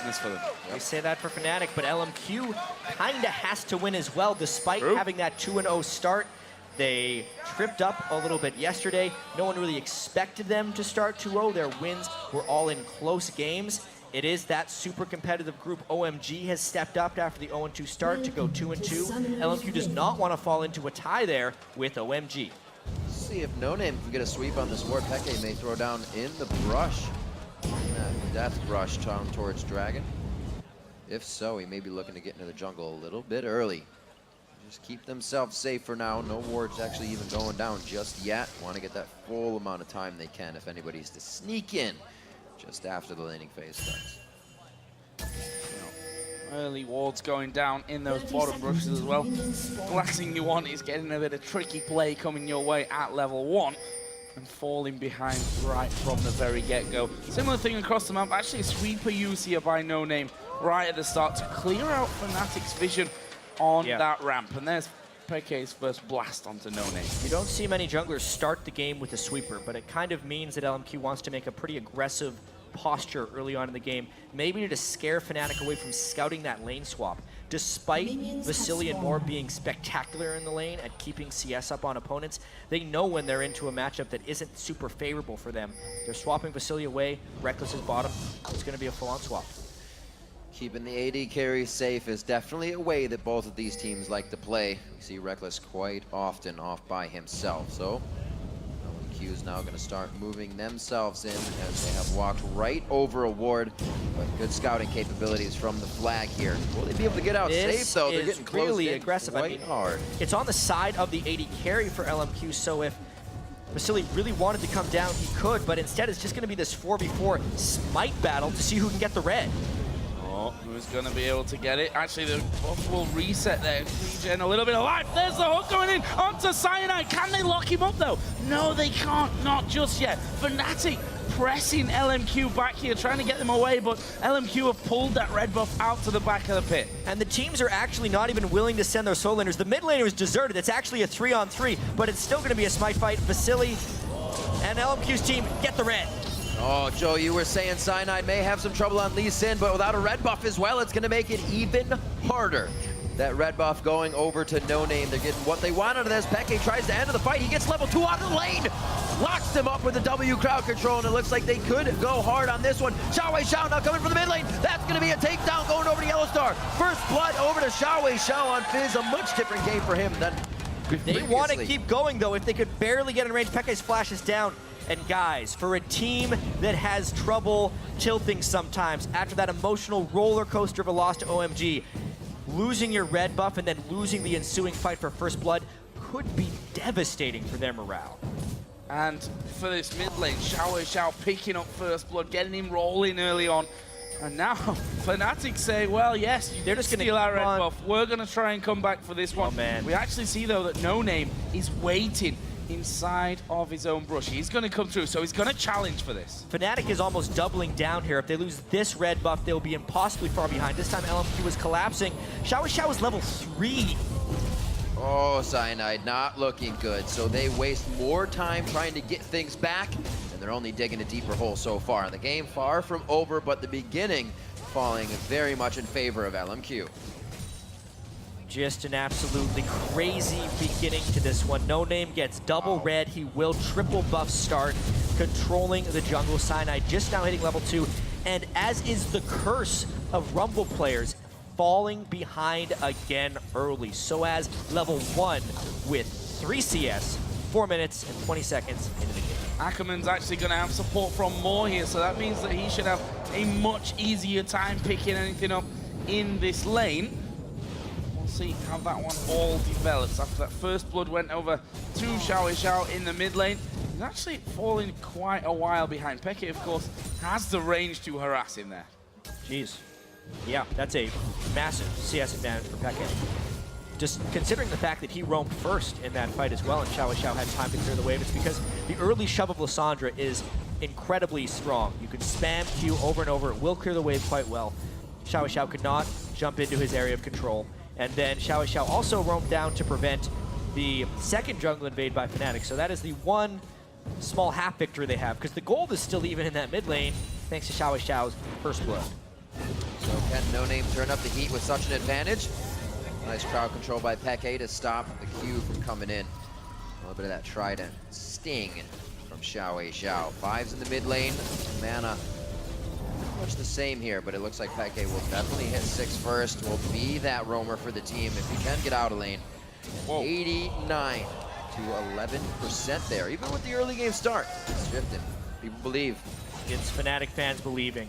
business for them. We say that for Fnatic, but LMQ kind of has to win as well, despite having that 2-0 start. They tripped up a little bit yesterday. No one really expected them to start 2-0. Their wins were all in close games. It is that super competitive group. OMG has stepped up after the 0-2 start to go 2-2. LMQ does not want to fall into a tie there with OMG. See if No Name can get a sweep on this ward. Peke may throw down in the brush. That death brush down towards Dragon. If so, he may be looking to get into the jungle a little bit early. Just keep themselves safe for now. No wards actually even going down just yet. Want to get that full amount of time they can if anybody's to sneak in just after the laning phase starts. Early wards going down in those bottom brushes as well. The last thing you want is getting a bit of tricky play coming your way at level 1 and falling behind right from the very get-go. Similar thing across the map. Actually, a sweeper use here by No Name right at the start to clear out Fnatic's vision on that ramp. And there's Peke's first blast onto No Name. You don't see many junglers start the game with a sweeper, but it kind of means that LMQ wants to make a pretty aggressive posture early on in the game, maybe to scare Fnatic away from scouting that lane swap. Despite Vasily and Moore being spectacular in the lane at keeping CS up on opponents, they know when they're into a matchup that isn't super favorable for them. They're swapping Vasily away, Reckless is bottom. It's going to be a full-on swap. Keeping the AD carry safe is definitely a way that both of these teams like to play. We see Reckless quite often off by himself, so LMQ is now going to start moving themselves in as they have walked right over a ward. But good scouting capabilities from the flag here. Will they be able to get out safe though? They're getting close really aggressive. quite hard. It's on the side of the AD carry for LMQ, so if Vasily really wanted to come down, he could, but instead it's just going to be this 4v4 smite battle to see who can get the red. Oh, who's going to be able to get it? Actually, the buff will reset there. Regen a little bit of life. There's the hook going in onto Cyanide. Can they lock him up, though? No, they can't. Not just yet. Fnatic pressing LMQ back here, trying to get them away, but LMQ have pulled that red buff out to the back of the pit. And the teams are actually not even willing to send their solo laners. The mid laner is deserted. It's actually a 3-on-3, but it's still going to be a smite fight. Vasily and LMQ's team get the red. Oh, Joe, you were saying Cyanide may have some trouble on Lee Sin, but without a red buff as well, it's going to make it even harder. That red buff going over to No Name. They're getting what they want out of this. Peke tries to end the fight. He gets level 2 out of the lane. Locks them up with the W crowd control, and it looks like they could go hard on this one. Xiao now coming from the mid lane. That's going to be a takedown going over to Yellow Star. First blood over to Xiao on Fizz. A much different game for him than They want to keep going, though. If they could barely get in range, Peke's flash is down. And guys, for a team that has trouble tilting sometimes after that emotional roller coaster of a loss to OMG, losing your red buff and then losing the ensuing fight for first blood could be devastating for their morale. And for this mid lane, Xiao picking up first blood, getting him rolling early on. And now Fnatic say, well, yes, they're just going to steal our red buff. We're going to try and come back for this one. Oh, man. We actually see, though, that No Name is waiting inside of his own brush. He's going to come through, so he's going to challenge for this. Fnatic is almost doubling down here. If they lose this red buff, they'll be impossibly far behind. This time LMQ is collapsing. Xiao is level 3. Oh, Cyanide not looking good. So they waste more time trying to get things back, and they're only digging a deeper hole so far. The game far from over, but the beginning falling very much in favor of LMQ. Just an absolutely crazy beginning to this one. No Name gets double red. He will triple buff start, controlling the jungle. Cyanide just now hitting level 2. And as is the curse of Rumble players, falling behind again early. So as level 1 with 3 CS, 4 minutes and 20 seconds into the game. Ackerman's actually going to have support from Moore here, so that means that he should have a much easier time picking anything up in this lane. See how that one all develops. After that first blood went over to Xiao in the mid lane. He's actually falling quite a while behind. Peke, of course, has the range to harass him there. Jeez. Yeah, that's a massive CS advantage for Peke. Just considering the fact that he roamed first in that fight as well, and Xiao had time to clear the wave, it's because the early shove of Lissandra is incredibly strong. You can spam Q over and over. It will clear the wave quite well. Xiao could not jump into his area of control. And then Xiao also roamed down to prevent the second jungle invade by Fnatic. So that is the one small half victory they have, because the gold is still even in that mid lane, thanks to Xiao's first blood. No Name turn up the heat with such an advantage. Nice crowd control by Peke to stop the Q from coming in. A little bit of that trident sting from Xiao. Fives in the mid lane. Mana pretty much the same here, but it looks like Peke will definitely hit 6 first. Will be that roamer for the team if he can get out of lane. 89 to 11% there, even with the early game start. It's shifting. People believe. It's Fnatic fans believing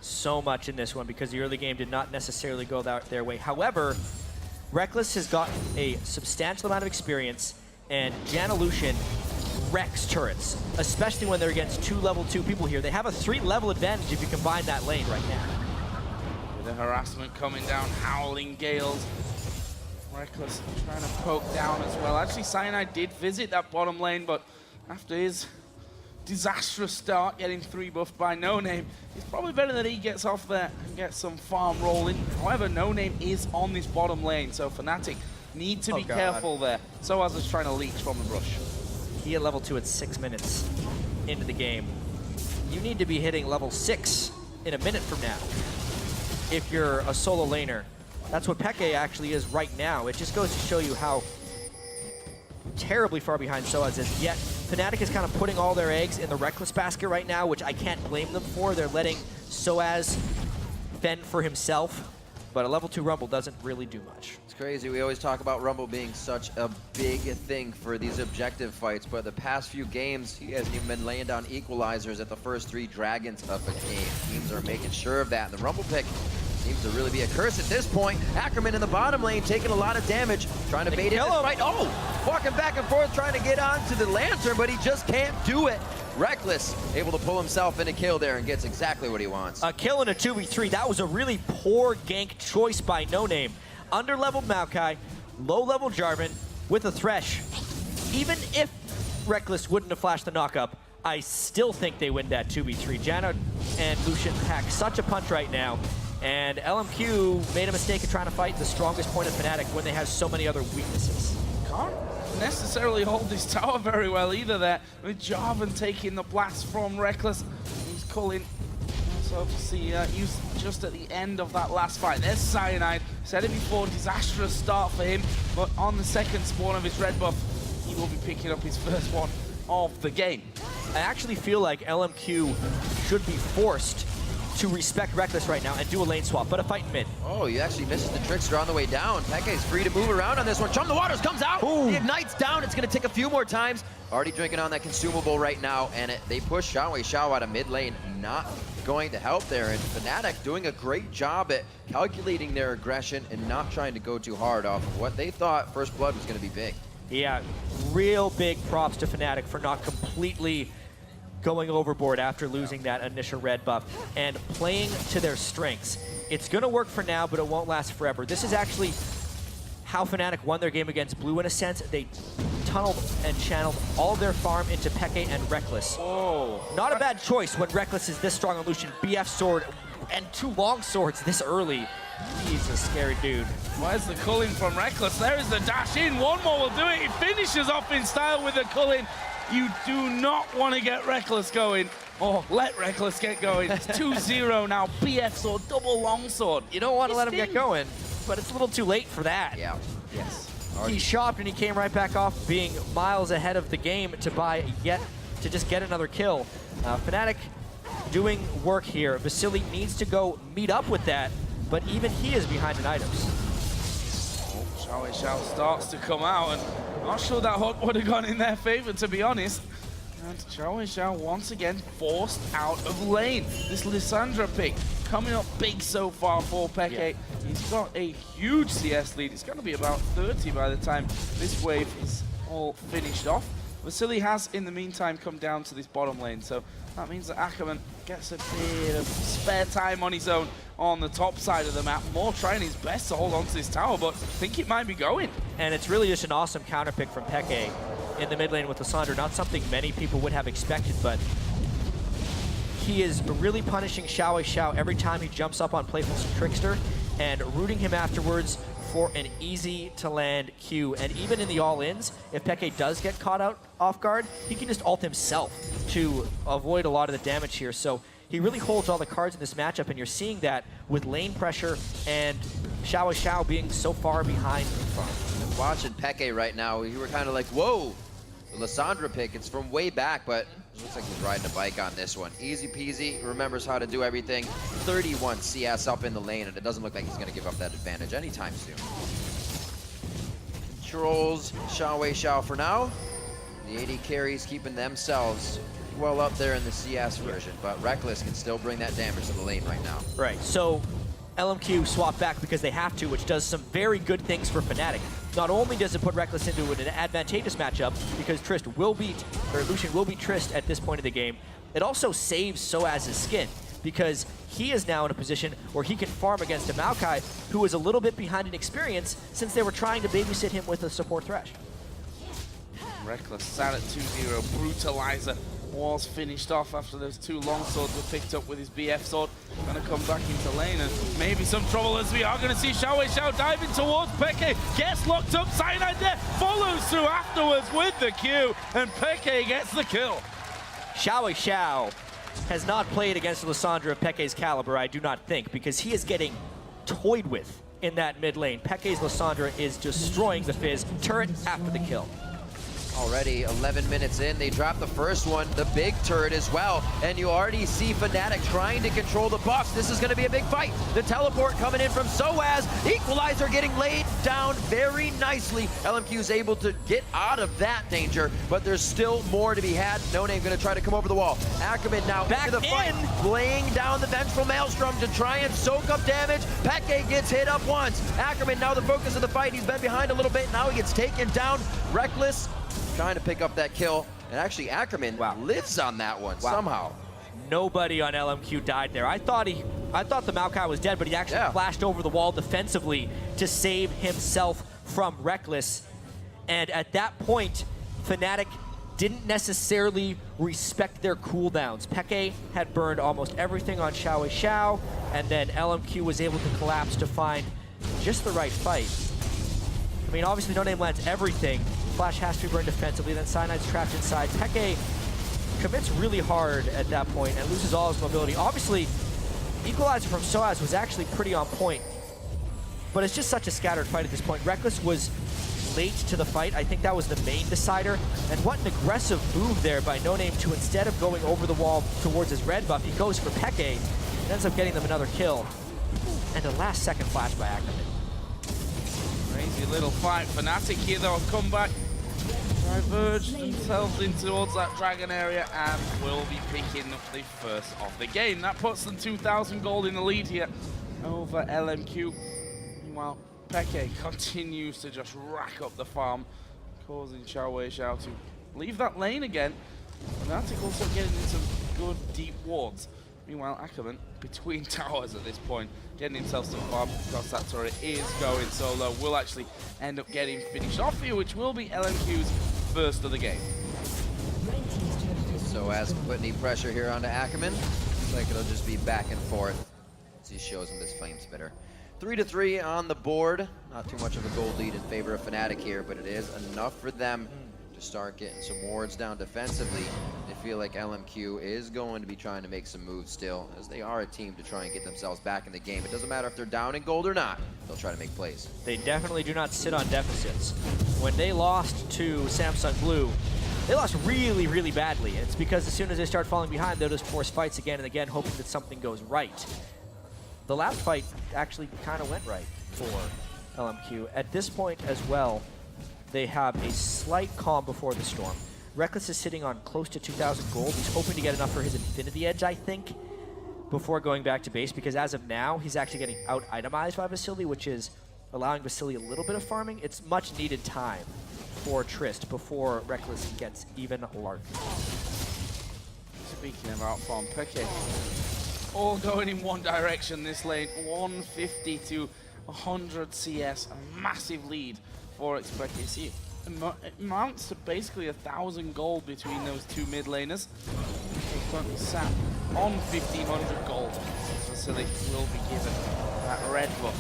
so much in this one because the early game did not necessarily go their way. However, Rekkles has gotten a substantial amount of experience, and Janolution wrecks turrets, especially when they're against 2 level 2 people here. They have a 3-level advantage if you combine that lane right now. With the harassment coming down, howling gales. Rekkles trying to poke down as well. Actually, Cyanide did visit that bottom lane, but after his disastrous start, getting 3 buffed by No Name, it's probably better that he gets off there and gets some farm rolling. However, No Name is on this bottom lane, so Fnatic need to be careful there. Soaz is trying to leech from the brush. He at level 2 at 6 minutes into the game. You need to be hitting level 6 in a minute from now if you're a solo laner. That's what Peke actually is right now. It just goes to show you how terribly far behind Soaz is. Yet Fnatic is kind of putting all their eggs in the Rekkles basket right now, which I can't blame them for. They're letting Soaz fend for himself, but a level 2 Rumble doesn't really do much. It's crazy. We always talk about Rumble being such a big thing for these objective fights, but the past few games, he hasn't even been laying down equalizers at the first 3 dragons of a game. Teams are making sure of that, and the Rumble pick seems to really be a curse at this point. Ackerman in the bottom lane taking a lot of damage, trying to bait in this fight. Oh, walking back and forth, trying to get onto the Lantern, but he just can't do it. Rekkles able to pull himself in a kill there and gets exactly what he wants. A kill in a 2v3. That was a really poor gank choice by No Name. Under-leveled Maokai, low-level Jarvan with a Thresh. Even if Rekkles wouldn't have flashed the knock-up, I still think they win that 2v3. Janna and Lucian pack such a punch right now. And LMQ made a mistake of trying to fight the strongest point of Fnatic when they have so many other weaknesses. Can't necessarily hold this tower very well either there, with Jarvan taking the blast from Rekkles. He's calling, so obviously used just at the end of that last fight. There's Cyanide, said it before, disastrous start for him, but on the second spawn of his red buff, he will be picking up his first one of the game. I actually feel like LMQ should be forced to respect Rekkles right now and do a lane swap, but a fight in mid. Oh, he actually misses the trickster on the way down. Peke's free to move around on this one. Chum the Waters comes out. Ooh. He ignites down. It's going to take a few more times. Already drinking on that consumable right now, and they push Xiao out of mid lane. Not going to help there, and Fnatic doing a great job at calculating their aggression and not trying to go too hard off of what they thought First Blood was going to be big. Yeah, real big props to Fnatic for not completely going overboard after losing that initial red buff and playing to their strengths. It's going to work for now, but it won't last forever. This is actually how Fnatic won their game against Blue in a sense. They tunneled and channeled all their farm into Peke and Rekkles. Whoa. Not a bad choice when Rekkles is this strong on Lucian. BF sword and 2 long swords this early. He's a scary dude. Where's the culling from Rekkles? There is the dash in. One more will do it. He finishes off in style with the culling. You do not want to get Rekkles going, or let Rekkles get going. It's 2-0 now. BF sword, double longsword. You don't want to let him get going, but it's a little too late for that. Yeah. Yes. He shopped and he came right back off, being miles ahead of the game to just get another kill. Fnatic doing work here. Vasily needs to go meet up with that, but even he is behind in items. Xiao starts to come out, and I'm not sure that hook would have gone in their favor, to be honest. And Xiao once again forced out of lane. This Lissandra pick coming up big so far for Peke. Yeah. He's got a huge CS lead. It's going to be about 30 by the time this wave is all finished off. Vasily has, in the meantime, come down to this bottom lane, so that means that Ackerman gets a bit of spare time on his own on the top side of the map. More trying his best to hold on to this tower, but I think it might be going. And it's really just an awesome counter pick from Peke in the mid lane with Lissandra. Not something many people would have expected, but he is really punishing Xiao every time he jumps up on Playful Trickster and rooting him afterwards for an easy-to-land Q. And even in the all-ins, if Peke does get caught out off guard, he can just ult himself to avoid a lot of the damage here. So he really holds all the cards in this matchup, and you're seeing that with lane pressure and Xiao being so far behind in front. Watching Peke right now, you were kind of like, whoa, the Lissandra pick, it's from way back, but it looks like he's riding a bike on this one. Easy peasy, remembers how to do everything. 31 CS up in the lane, and it doesn't look like he's gonna give up that advantage anytime soon. Controls Xiao for now. The AD carries keeping themselves well up there in the CS version, but Reckless can still bring that damage to the lane right now. Right, so LMQ swap back because they have to, which does some very good things for Fnatic. Not only does it put Reckless into an advantageous matchup because Lucian will beat Trist at this point of the game, it also saves Soaz's skin because he is now in a position where he can farm against a Maokai who is a little bit behind in experience since they were trying to babysit him with a support Thresh. Reckless sat at 2-0. Brutalizer was finished off after those 2 long swords were picked up with his BF sword. Gonna come back into lane and maybe some trouble as we are gonna see Xiao diving towards Peke. Gets locked up, Cyanide there, follows through afterwards with the Q, and Peke gets the kill. Xiao has not played against Lissandra of Peke's caliber, I do not think, because he is getting toyed with in that mid lane. Peke's Lissandra is destroying the Fizz. Turret after the kill. Already 11 minutes in, they drop the first one, the big turret as well, and you already see Fnatic trying to control the buffs. This is going to be a big fight. The teleport coming in from Soaz, Equalizer getting laid down very nicely. LMQ is able to get out of that danger, but there's still more to be had. No Name going to try to come over the wall. Ackerman now back into the fight, laying down the vengeful Maelstrom to try and soak up damage. Peke gets hit up once. Ackerman now the focus of the fight. He's been behind a little bit. Now he gets taken down. Reckless trying to pick up that kill, and actually Ackerman lives on that one somehow. Nobody on LMQ died there. I thought the Maokai was dead, but he actually flashed over the wall defensively to save himself from Reckless. And at that point, Fnatic didn't necessarily respect their cooldowns. Peke had burned almost everything on Xiao, and then LMQ was able to collapse to find just the right fight. I mean, obviously No Name lands everything. Flash has to be burned defensively, then Cyanide's trapped inside. Peke commits really hard at that point and loses all his mobility. Obviously, Equalizer from Soaz was actually pretty on point, but it's just such a scattered fight at this point. Reckless was late to the fight. I think that was the main decider. And what an aggressive move there by No Name to, instead of going over the wall towards his red buff, he goes for Peke and ends up getting them another kill. And a last-second flash by Ackerman. Crazy little fight. Fnatic here though have come back, diverged themselves in towards that dragon area, and will be picking up the first of the game. That puts them 2,000 gold in the lead here over LMQ. Meanwhile, Peke continues to just rack up the farm, causing Xiao to leave that lane again. Fnatic also getting in some good deep wards. Meanwhile, Ackerman between towers at this point, getting himself some farm across that turret, is going solo. Will actually end up getting finished off here, which will be LMQ's first of the game. So as put any pressure here onto Ackerman, looks like it'll just be back and forth as he shows him this flame spitter. 3-3 on the board. Not too much of a gold lead in favor of Fnatic here, but it is enough for them to start getting some wards down defensively. I feel like LMQ is going to be trying to make some moves still, as they are a team to try and get themselves back in the game. It doesn't matter if they're down in gold or not, they'll try to make plays. They definitely do not sit on deficits. When they lost to Samsung Blue, they lost really, really badly. It's because as soon as they start falling behind, they'll just force fights again and again, hoping that something goes right. The last fight actually kind of went right for LMQ. At this point as well, they have a slight calm before the storm. Reckless is sitting on close to 2,000 gold. He's hoping to get enough for his Infinity Edge, I think, before going back to base, because as of now, he's actually getting out-itemized by Vasily, which is allowing Vasily a little bit of farming. It's much needed time for Trist before Reckless gets even larger. Speaking of out-farm, Peke all going in one direction this lane. 150 to 100 CS, a massive lead for Expect. You see, it amounts to basically 1,000 gold between those two mid laners. They're currently sat on 1,500 gold. Vasily will be given that red buff,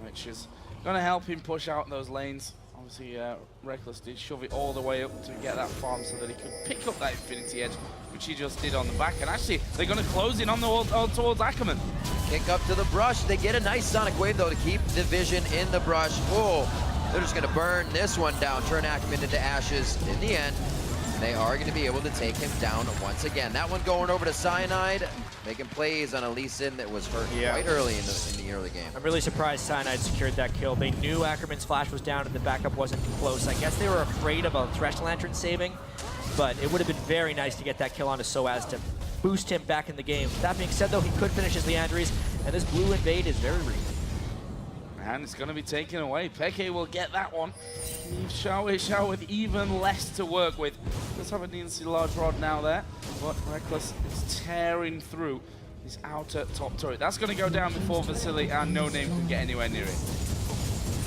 which is going to help him push out those lanes Obviously, Reckless did shove it all the way up to get that farm so that he could pick up that Infinity Edge, which he just did on the back. And actually, they're going to close in on the towards Ackerman. Kick up to the brush. They get a nice Sonic Wave, though, to keep the vision in the brush. Whoa, they're just going to burn this one down, turn Ackerman into ashes in the end. And they are going to be able to take him down once again. That one going over to Cyanide, making plays on a Lee Sin that was hurt quite early in the early game. I'm really surprised Cyanide secured that kill. They knew Ackerman's flash was down and the backup wasn't close. I guess they were afraid of a Thresh Lantern saving, but it would have been very nice to get that kill onto Soaz to boost him back in the game. That being said, though, he could finish his Leandries, and this blue invade is very real. And it's going to be taken away. Peke will get that one. Leave Xiao with even less to work with. Does have a decently large rod now there, but Reckless is tearing through his outer top turret. That's going to go down before Vasily and No Name can get anywhere near it.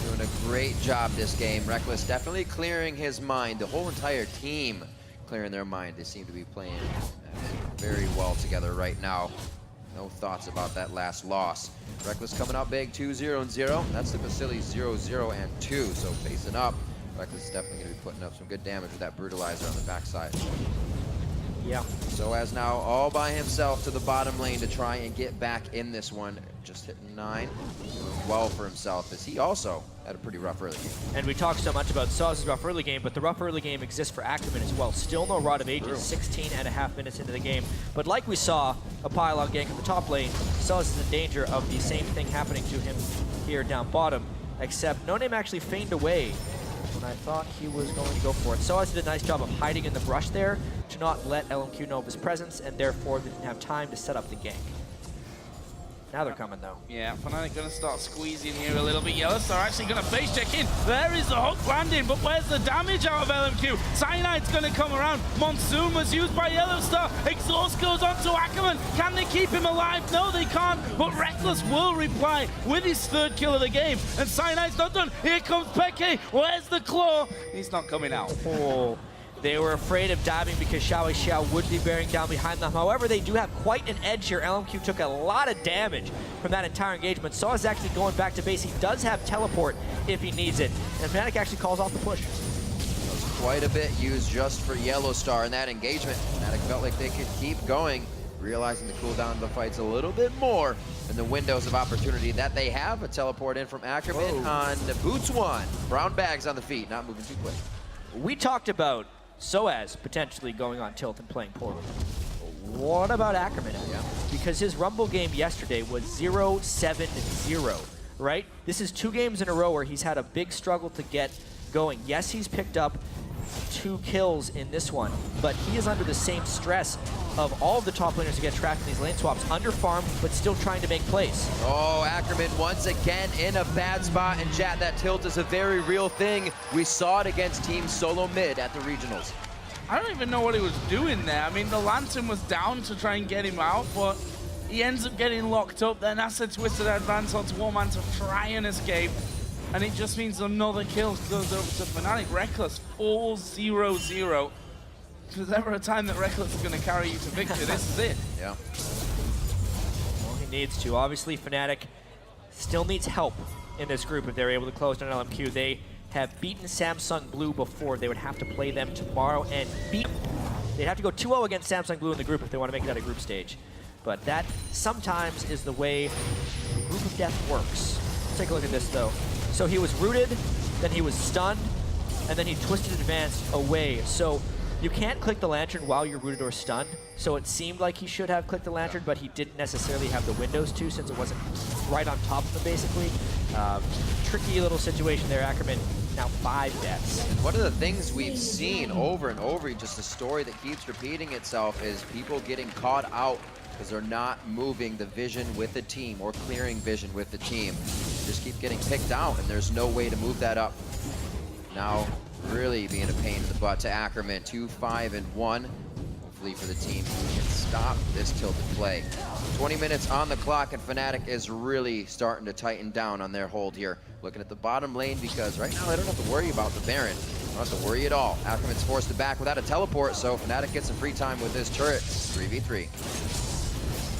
Doing a great job this game. Reckless definitely clearing his mind. The whole entire team clearing their mind. They seem to be playing very well together right now. No thoughts about that last loss. Reckless coming out big, 2-0-0. That's the Vasily 0-0 and 2. So facing up, Reckless is definitely going to be putting up some good damage with that Brutalizer on the backside. Yeah. Soaz now all by himself to the bottom lane to try and get back in this one. Just hitting 9. Doing well for himself as he also had a pretty rough early game. And we talked so much about Soaz's rough early game, but the rough early game exists for Ackerman as well. Still no Rod of Ages, 16.5 minutes into the game. But like we saw a pylon gank in the top lane, Soaz is in danger of the same thing happening to him here down bottom, except No Name actually feigned away when I thought he was going to go for it. Soaz did a nice job of hiding in the brush there to not let LMQ know of his presence, and therefore they didn't have time to set up the gank. Now they're coming, though. Yeah, Fnatic going to start squeezing here a little bit. Yellowstar actually going to base check in. There is the hook landing, but where's the damage out of LMQ? Cyanide's going to come around. Monsoon was used by Yellowstar. Exhaust goes on to Ackerman. Can they keep him alive? No, they can't. But Reckless will reply with his third kill of the game. And Cyanide's not done. Here comes Peke. Where's the claw? He's not coming out. Oh. They were afraid of diving because Xiao would be bearing down behind them. However, they do have quite an edge here. LMQ took a lot of damage from that entire engagement. Saw is actually going back to base. He does have teleport if he needs it. And Fnatic actually calls off the push. That was quite a bit used just for Yellowstar in that engagement. Fnatic felt like they could keep going, realizing the cooldown of the fight's a little bit more than the windows of opportunity that they have. A teleport in from Ackerman on Boots 1. Brown bags on the feet, not moving too quick. We talked about Soaz potentially going on tilt and playing poorly. What about Ackerman? Yeah. Because his Rumble game yesterday was 0-7-0, right? This is 2 games in a row where he's had a big struggle to get going. Yes, he's picked up 2 kills in this one, but he is under the same stress of all of the top laners who get trapped in these lane swaps, under farm, but still trying to make plays. Oh, Ackerman once again in a bad spot, and chat, that tilt is a very real thing. We saw it against Team Solo Mid at the regionals. I don't even know what he was doing there. I mean, the Lantern was down to try and get him out, but he ends up getting locked up. Then Acid Twisted advance onto Warman to try and escape. And it just means another kill goes over to Fnatic. Reckless 4-0-0. If there's ever a time that Reckless is going to carry you to victory, this is it. Yeah. Well, he needs to. Obviously, Fnatic still needs help in this group if they're able to close down LMQ. They have beaten Samsung Blue before. They would have to play them tomorrow and beat them. They'd have to go 2-0 against Samsung Blue in the group if they want to make it out of group stage. But that sometimes is the way Group of Death works. Let's take a look at this, though. So he was rooted, then he was stunned, and then he twisted advanced away. So you can't click the Lantern while you're rooted or stunned. So it seemed like he should have clicked the Lantern, but he didn't necessarily have the windows to, since it wasn't right on top of him, basically. Tricky little situation there. Ackerman now 5 deaths. And one of the things we've seen over and over, just a story that keeps repeating itself, is people getting caught out because they're not moving the vision with the team or clearing vision with the team. Just keep getting picked out, and there's no way to move that up. Now, really being a pain in the butt to Ackerman, 2-5-1. Hopefully for the team who can stop this tilted play. 20 minutes on the clock, and Fnatic is really starting to tighten down on their hold here. Looking at the bottom lane, because right now they don't have to worry about the Baron. They don't have to worry at all. Ackerman's forced to back without a teleport, so Fnatic gets some free time with this turret. 3v3.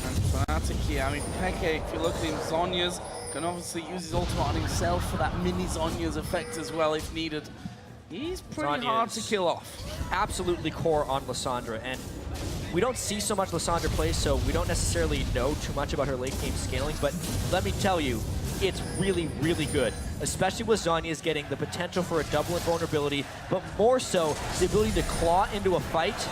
And Fnatic here, I mean, Peke, if you look at him, Zonya's Can obviously use his ultimate on himself for that mini Zhonya's effect as well if needed. He's pretty hard to kill off. Absolutely core on Lissandra, and we don't see so much Lissandra play, so we don't necessarily know too much about her late game scaling, but let me tell you, it's really, really good, especially with Zhonya's getting the potential for a double invulnerability, but more so the ability to claw into a fight,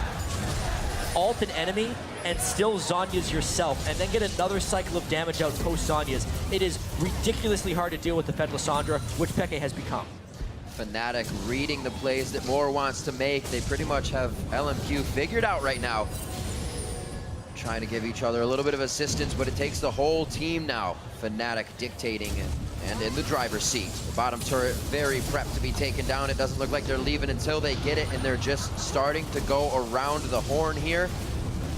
ult an enemy, and still Zhonya's yourself, and then get another cycle of damage out post Zhonya's. It is ridiculously hard to deal with the Fed Lissandra, which Peke has become. Fnatic reading the plays that Moore wants to make. They pretty much have LMQ figured out right now. Trying to give each other a little bit of assistance, but it takes the whole team now. Fnatic dictating and in the driver's seat. The bottom turret very prepped to be taken down. It doesn't look like they're leaving until they get it, and they're just starting to go around the horn here.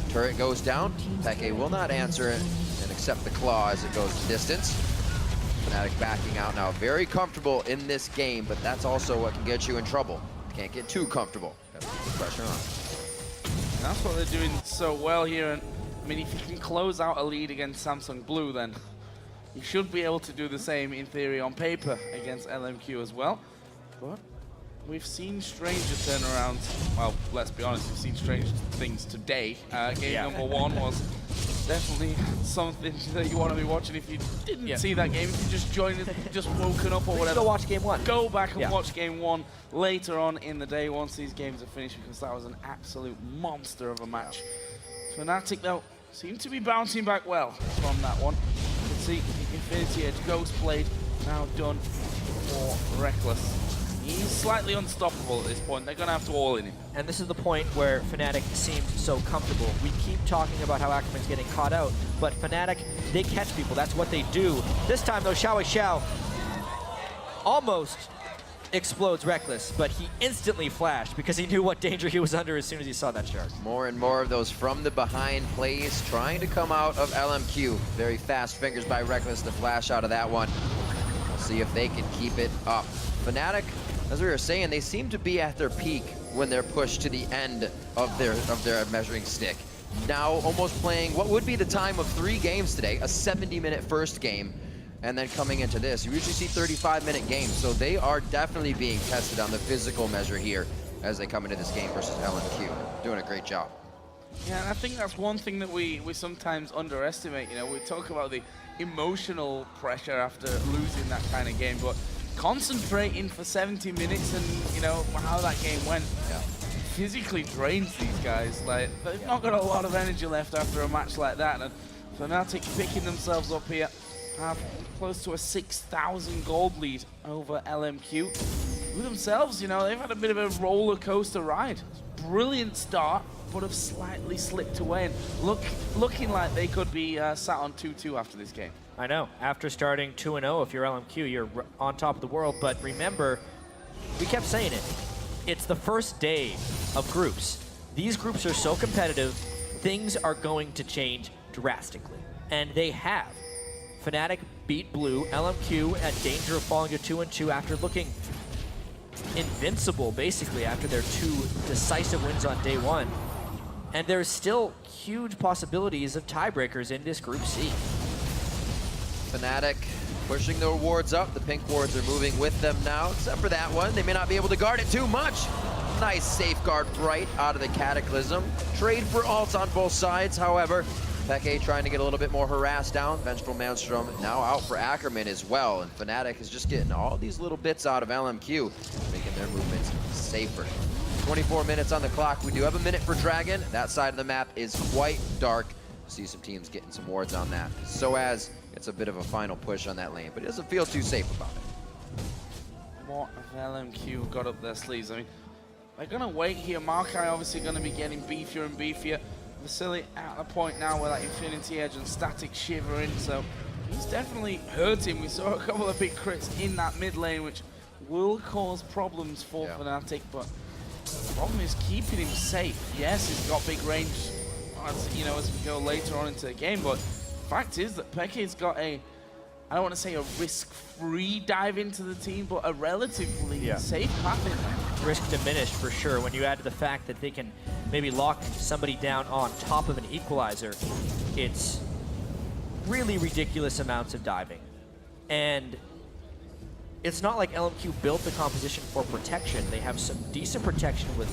Turret goes down. Peke will not answer it and accept the claw as it goes the distance. Fnatic backing out now. Very comfortable in this game, but that's also what can get you in trouble. Can't get too comfortable. Gotta keep the pressure on. And that's what they're doing so well here. And I mean, if you can close out a lead against Samsung Blue, then you should be able to do the same in theory on paper against LMQ as well. But we've seen stranger turnarounds. Well, let's be honest, we've seen strange things today. Game number 1 was definitely something that you want to be watching. If you didn't see that game, if you just joined it, just woken up or whatever, go watch game 1. Go back and watch game 1 later on in the day once these games are finished, because that was an absolute monster of a match. Fnatic, though, seem to be bouncing back well from that one. You can see the Infinity Edge Ghost Blade now done for Reckless. He's slightly unstoppable at this point. They're going to have to all in him. And this is the point where Fnatic seemed so comfortable. We keep talking about how Ackerman's getting caught out, but Fnatic, they catch people. That's what they do. This time, though, Xiao almost explodes Reckless, but he instantly flashed because he knew what danger he was under as soon as he saw that shard. More and more of those from the behind plays trying to come out of LMQ. Very fast fingers by Reckless to flash out of that one. We'll see if they can keep it up. Fnatic, as we were saying, they seem to be at their peak when they're pushed to the end of their measuring stick. Now almost playing what would be the time of 3 games today, a 70-minute first game, and then coming into this. You usually see 35-minute games, so they are definitely being tested on the physical measure here as they come into this game versus LMQ. Doing a great job. Yeah, and I think that's one thing that we sometimes underestimate. You know, we talk about the emotional pressure after losing that kind of game, but concentrating for 70 minutes and, you know, how that game went physically drains these guys. Like, they've not got a lot of energy left after a match like that, and Fnatic picking themselves up here, have close to a 6,000 gold lead over LMQ. With themselves, you know, they've had a bit of a roller coaster ride. Brilliant start, but have slightly slipped away, and looking like they could be sat on 2-2 after this game. I know, after starting 2-0, if you're LMQ, you're on top of the world, but remember, we kept saying it, it's the first day of groups. These groups are so competitive, things are going to change drastically, and they have. Fnatic beat Blue, LMQ at danger of falling to 2-2 after looking invincible, basically, after their 2 decisive wins on day 1. And there's still huge possibilities of tiebreakers in this Group C. Fnatic pushing the rewards up. The pink wards are moving with them now, except for that one. They may not be able to guard it too much. Nice safeguard right out of the Cataclysm. Trade for ults on both sides, however. Peke trying to get a little bit more harassed down. Vengeful Maelstrom now out for Ackerman as well. And Fnatic is just getting all these little bits out of LMQ, making their movements safer. 24 minutes on the clock. We do have a minute for Dragon. That side of the map is quite dark. See some teams getting some wards on that. So as it's a bit of a final push on that lane, but it doesn't feel too safe about it. What have LMQ got up their sleeves? I mean, they're going to wait here. Markai obviously going to be getting beefier and beefier. Vasily at the point now where that Infinity Edge and Static shivering, so he's definitely hurting. We saw a couple of big crits in that mid lane, which will cause problems for Fnatic, but the problem is keeping him safe. Yes, he's got big range, as, you know, as we go later on into the game, but the fact is that Peke's got a, I don't want to say a risk-free dive into the team, but a relatively safe path in there. Risk diminished for sure when you add to the fact that they can maybe lock somebody down on top of an equalizer. It's really ridiculous amounts of diving. And it's not like LMQ built the composition for protection. They have some decent protection with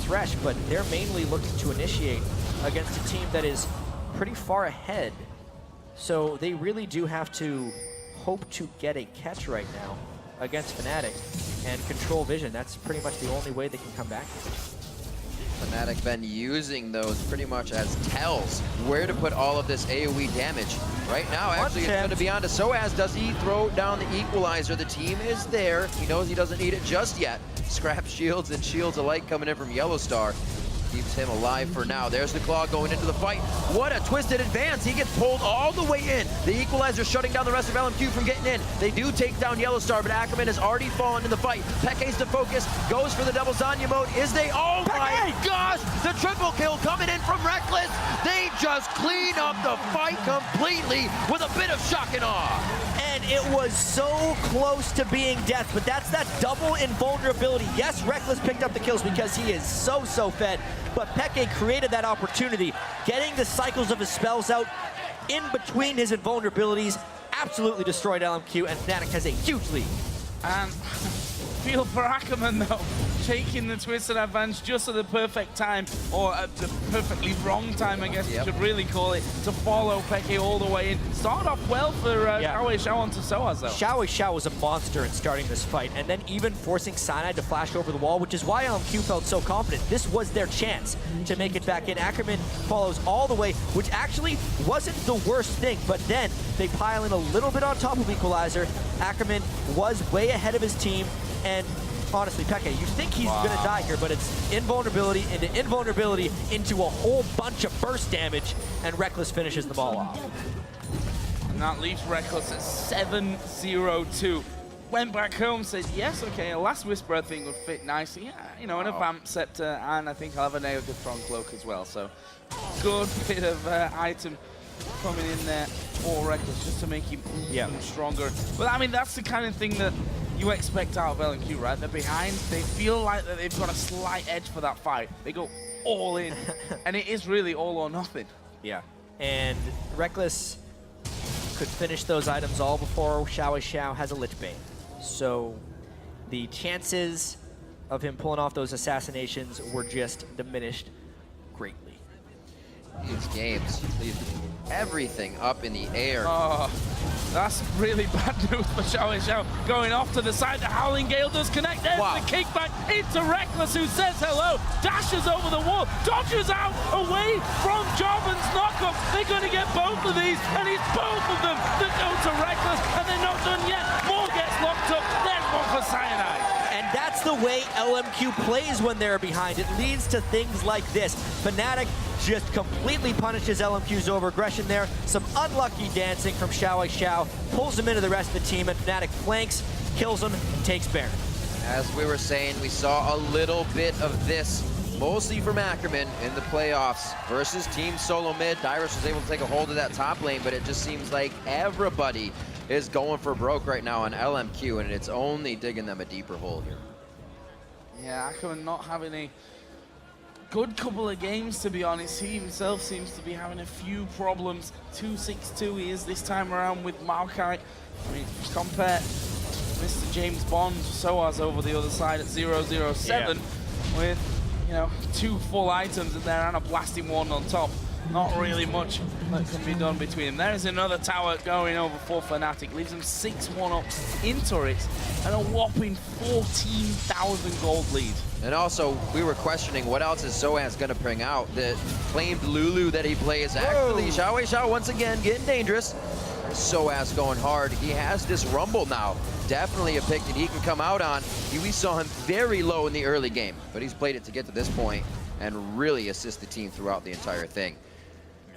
Thresh, but they're mainly looking to initiate against a team that is pretty far ahead. So they really do have to hope to get a catch right now against Fnatic and control vision. That's pretty much the only way they can come back. Fnatic been using those pretty much as tells where to put all of this AoE damage. Right now, actually, it's going to be on to Soaz. Does he throw down the equalizer? The team is there. He knows he doesn't need it just yet. Scrap shields and shields alike coming in from Yellowstar. Keeps him alive for now. There's the Claw going into the fight. What a twisted advance. He gets pulled all the way in. The equalizer shutting down the rest of LMQ from getting in. They do take down Yellowstar, but Ackerman has already fallen in the fight. Peke's to focus, goes for the double Zanya mode. Is they, oh my gosh, the triple kill coming in from Reckless. They just clean up the fight completely with a bit of shock and awe. And it was so close to being death, but that's that double invulnerability. Yes, Reckless picked up the kills because he is so fed, but Peke created that opportunity, getting the cycles of his spells out in between his invulnerabilities, absolutely destroyed LMQ, and Fnatic has a huge lead. And feel for Ackerman though, taking the twisted advantage just at the perfect time, or at the perfectly wrong time, I guess you should really call it, to follow Peke all the way in. Started off well for Xiao onto Soaz though. Xiao was a monster in starting this fight, and then even forcing Cyanide to flash over the wall, which is why LMQ felt so confident. This was their chance to make it back in. Ackerman follows all the way, which actually wasn't the worst thing, but then they pile in a little bit on top of Equalizer. Ackerman was way ahead of his team, and honestly, Peke, you think he's gonna die here, but it's invulnerability into a whole bunch of burst damage, and Reckless finishes the ball off. And that leaves Reckless at 7-0-2. Went back home, said, yes, okay, a Last Whisper I think would fit nicely. Yeah, you know, an Vamp Scepter, and I think I'll have a Nail Thron Cloak as well. So, good bit of item coming in there for Reckless just to make him even stronger. But I mean, that's the kind of thing that you expect out of LMQ, right? They're behind, they feel like that they've got a slight edge for that fight. They go all in, and it is really all or nothing. Yeah, and Reckless could finish those items all before Xiao has a Lich Bane. So the chances of him pulling off those assassinations were just diminished greatly. These games leave everything up in the air. Oh, that's really bad news for Xiao. Going off to the side, the Howling Gale does connect. There's the kickback into Reckless, who says hello, dashes over the wall, dodges out away from Jarvan's knockup. They're going to get both of these, and it's both of them that go to Reckless, and they're not done yet. More gets locked up. There's one for Cyanide. And that's the way LMQ plays when they're behind. It leads to things like this. Fnatic just completely punishes LMQ's over-aggression there. Some unlucky dancing from Xiao, pulls him into the rest of the team, and Fnatic flanks, kills him, and takes Baron. As we were saying, we saw a little bit of this, mostly from Ackerman in the playoffs versus Team Solo Mid. Dyrus was able to take a hold of that top lane, but it just seems like everybody is going for broke right now on LMQ, and it's only digging them a deeper hole here. Yeah, Ackerman not having a good couple of games, to be honest. He himself seems to be having a few problems. 2-6-2 he is this time around with Maokai. I mean, compare Mr. James Bond, Soaz over the other side at 0-0-7 with, you know, 2 full items in there and a blasting one on top. Not really much that can be done between them. There is another tower going over for Fnatic. Leaves them 6-1 up in turrets and a whopping 14,000 gold lead. And also, we were questioning what else is Soaz going to bring out. The claimed Lulu that he plays actually. Xiao once again getting dangerous. Soaz going hard. He has this Rumble now. Definitely a pick that he can come out on. We saw him very low in the early game, but he's played it to get to this point and really assist the team throughout the entire thing.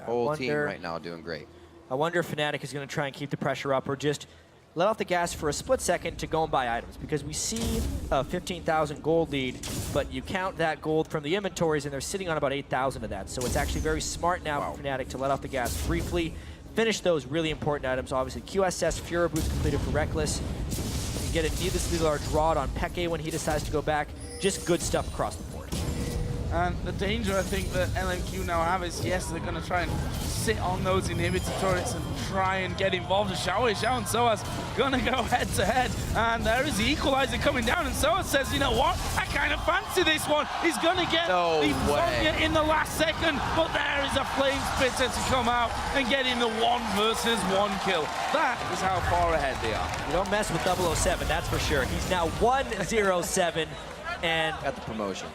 Whole team right now doing great. I wonder if Fnatic is going to try and keep the pressure up or just let off the gas for a split second to go and buy items, because we see a 15,000 gold lead, but you count that gold from the inventories and they're sitting on about 8,000 of that. So it's actually very smart now for Fnatic to let off the gas briefly, finish those really important items. Obviously, QSS, Fura Boots completed for Reckless. You get a needlessly large rod on Peke when he decides to go back. Just good stuff across the board. And the danger I think that LMQ now have is, yes, they're going to try and sit on those inhibitor turrets and try and get involved. Xiao and Soaz going to go head to head. And there is the equalizer coming down. And Soaz says, you know what? I kind of fancy this one. He's going to get the Sonya in the last second. But there is a flame spitter to come out and get him the 1 versus 1 kill. That is how far ahead they are. You don't mess with 007, that's for sure. He's now 1-0-7 and got the promotion.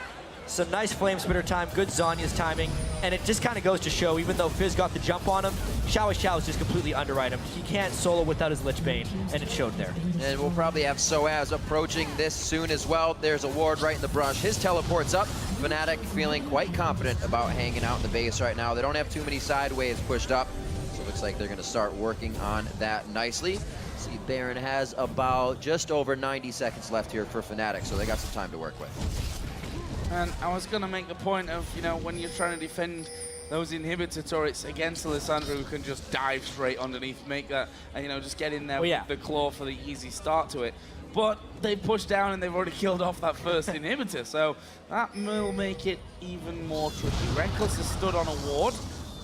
Some nice flame spitter time, good Zhonya's timing, and it just kind of goes to show, even though Fizz got the jump on him, Xiao is just completely underride him. He can't solo without his Lich Bane, and it showed there. And we'll probably have Soaz approaching this soon as well. There's a ward right in the brush. His teleport's up. Fnatic feeling quite confident about hanging out in the base right now. They don't have too many side waves pushed up, so it looks like they're going to start working on that nicely. See, Baron has about just over 90 seconds left here for Fnatic, so they got some time to work with. And I was going to make the point of, you know, when you're trying to defend those inhibitor turrets against Alessandro, who can just dive straight underneath, make that, and, you know, just get in there with the claw for the easy start to it. But they pushed down and they've already killed off that first inhibitor, so that will make it even more tricky. Reckless has stood on a ward,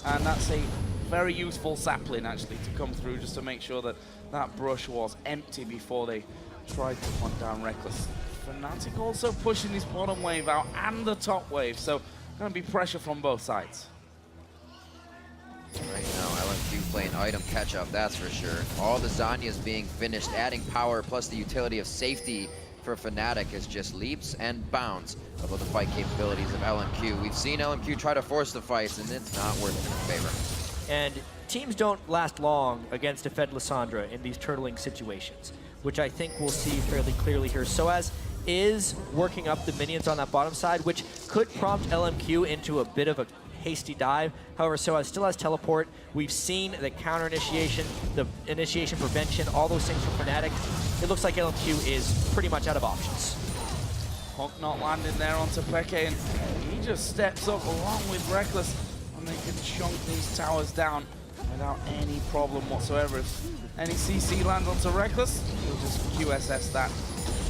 and that's a very useful sapling, actually, to come through just to make sure that that brush was empty before they tried to hunt down Reckless. Fnatic also pushing this bottom wave out and the top wave, so going to be pressure from both sides. Right now, LMQ playing item catch-up, that's for sure. All the Zhonya's being finished, adding power plus the utility of safety for Fnatic is just leaps and bounds above the fight capabilities of LMQ. We've seen LMQ try to force the fights, and it's not working in favor. And teams don't last long against a Fed Lissandra in these turtling situations, which I think we'll see fairly clearly here. Soaz is working up the minions on that bottom side, which could prompt LMQ into a bit of a hasty dive. However, Soaz still has teleport. We've seen the counter initiation, the initiation prevention, all those things from Fnatic. It looks like LMQ is pretty much out of options. Hawk not landing there onto Peke, and he just steps up along with Reckless, and they can chunk these towers down without any problem whatsoever. If any CC lands onto Reckless, he'll just QSS that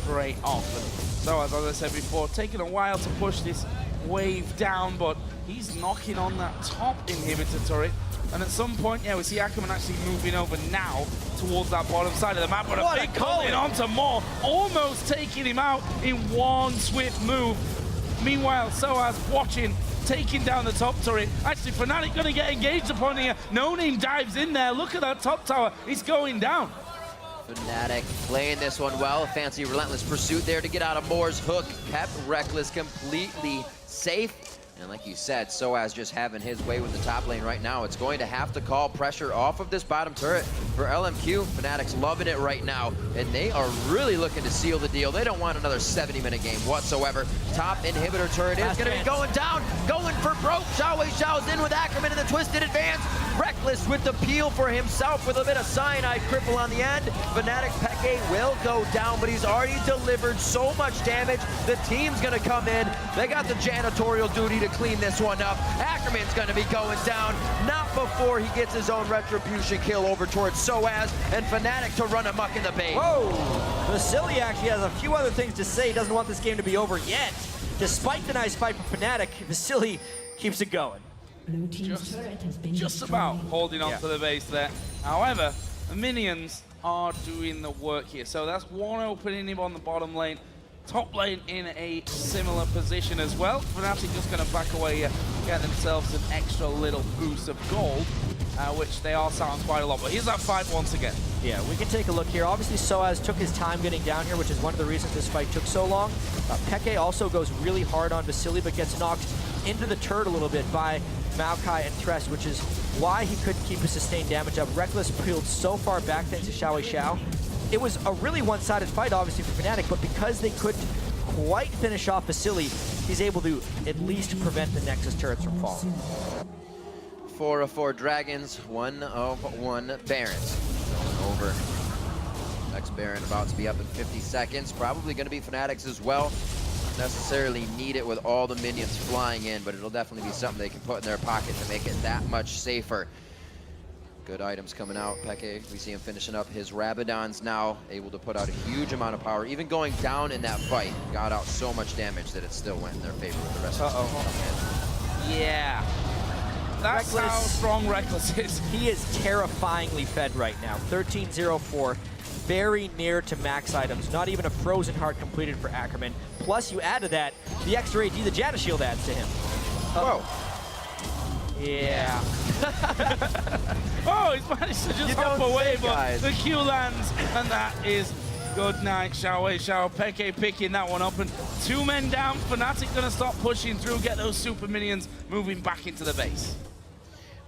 straight off. And so, as I said before, taking a while to push this wave down, but he's knocking on that top inhibitor turret. And at some point, yeah, we see Ackerman actually moving over now towards that bottom side of the map, but a big call in onto Moore, almost taking him out in one swift move. Meanwhile, Soaz watching, taking down the top turret. Actually, Fnatic going to get engaged upon here. No Name dives in there. Look at that top tower. He's going down. Fnatic playing this one well. Fancy relentless pursuit there to get out of Moore's hook. Kept Reckless completely safe. And like you said, Soaz just having his way with the top lane right now. It's going to have to call pressure off of this bottom turret for LMQ. Fnatic's loving it right now, and they are really looking to seal the deal. They don't want another 70-minute game whatsoever. Top inhibitor turret is going to be going down, going for broke. Xiao's in with Ackerman in the twisted advance. Reckless with the peel for himself with a bit of cyanide cripple on the end. Fnatic Peke will go down, but he's already delivered so much damage. The team's going to come in. They got the janitorial duty to clean this one up. Ackerman's going to be going down, not before he gets his own retribution kill over towards Soaz, and Fnatic to run amok in the base. Whoa! Vasily actually has a few other things to say. He doesn't want this game to be over yet. Despite the nice fight from Fnatic, Vasily keeps it going. Just about holding on to the base there. However, the minions are doing the work here. So that's one opening him on the bottom lane. Top lane in a similar position as well. Fnatic just going to back away here, get themselves an extra little boost of gold, which they are selling quite a lot. But here's that fight once again. Yeah, we can take a look here. Obviously, Soaz took his time getting down here, which is one of the reasons this fight took so long. Peke also goes really hard on Vasily, but gets knocked into the turret a little bit by Maokai and Thresh, which is why he couldn't keep his sustained damage up. Reckless peeled so far back thanks to Xiao. It was a really one-sided fight, obviously, for Fnatic, but because they couldn't quite finish off Vasily, he's able to at least prevent the Nexus turrets from falling. 4 of 4 Dragons, 1 of 1 Barons. Going over. Next Baron about to be up in 50 seconds. Probably going to be Fnatic's as well. Not necessarily need it with all the minions flying in, but it'll definitely be something they can put in their pocket to make it that much safer. Good items coming out. Peke, we see him finishing up his Rabadons now, able to put out a huge amount of power. Even going down in that fight, got out so much damage that it still went in their favor with the rest of the team. Yeah. That's Reckless. how strong Reckless is. He is terrifyingly fed right now. 13-0-4, very near to max items. Not even a Frozen Heart completed for Ackerman. Plus, you add to that the extra AD the Janna Shield adds to him. Whoa. Yeah. Oh, he's managed to just hop don't away, say, but guys. the Q lands, and that is good night. Xiao Peke picking that one up, and 2 men down. Fnatic gonna stop pushing through, get those super minions moving back into the base.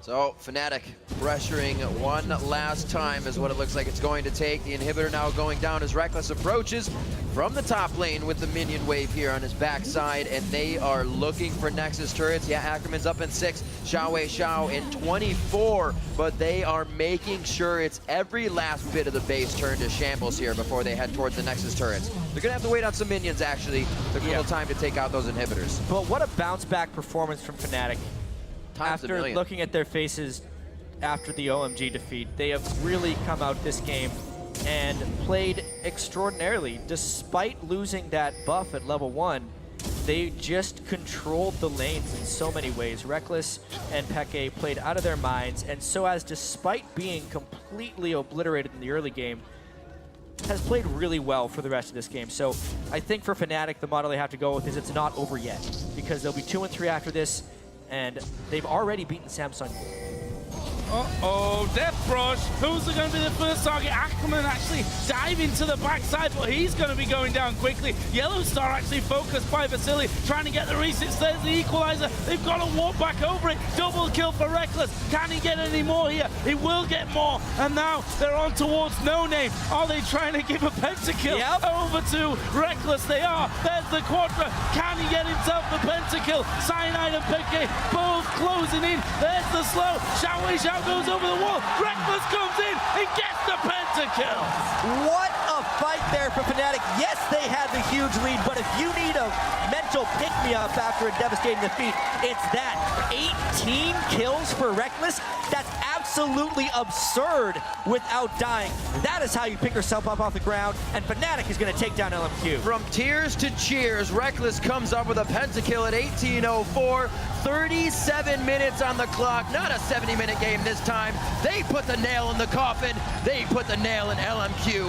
So Fnatic pressuring one last time is what it looks like it's going to take. The inhibitor now going down as Reckless approaches from the top lane with the minion wave here on his backside, and they are looking for Nexus turrets. Yeah, Ackerman's up in 6, Xiao in 24, but they are making sure it's every last bit of the base turned to shambles here before they head towards the Nexus turrets. They're gonna have to wait on some minions actually. Took a little time to take out those inhibitors. But what a bounce back performance from Fnatic. After looking at their faces after the OMG defeat, they have really come out this game and played extraordinarily. Despite losing that buff at level 1, they just controlled the lanes in so many ways. Reckless and Peke played out of their minds, and so as, despite being completely obliterated in the early game, has played really well for the rest of this game. So I think for Fnatic, the model they have to go with is it's not over yet, because they'll be 2-3 after this, and they've already beaten Samsung. Uh-oh, Death Brush. Who's going to be the first target? Ackerman actually diving to the backside, but he's going to be going down quickly. Yellow Star actually focused by Vasily, trying to get the resets. There's the equalizer. They've got to walk back over it. Double kill for Reckless. Can he get any more here? He will get more. And now they're on towards No Name. Are they trying to give a pentakill over to Reckless? They are. There's the Quadra. Can he get himself the pentakill? Cyanide and Peke both closing in. There's the slow. Xiao goes over the wall. Reckless comes in and gets the pentakill. What a fight there for Fnatic. Yes, they had the huge lead, but if you need a mental pick-me-up after a devastating defeat, it's that. 18 kills for Reckless? That's absolutely absurd without dying. That is how you pick yourself up off the ground, and Fnatic is going to take down LMQ. From tears to cheers, Reckless comes up with a pentakill at 18:04. 37 minutes on the clock, not a 70-minute game this time. They put the nail in the coffin. They put the nail in LMQ.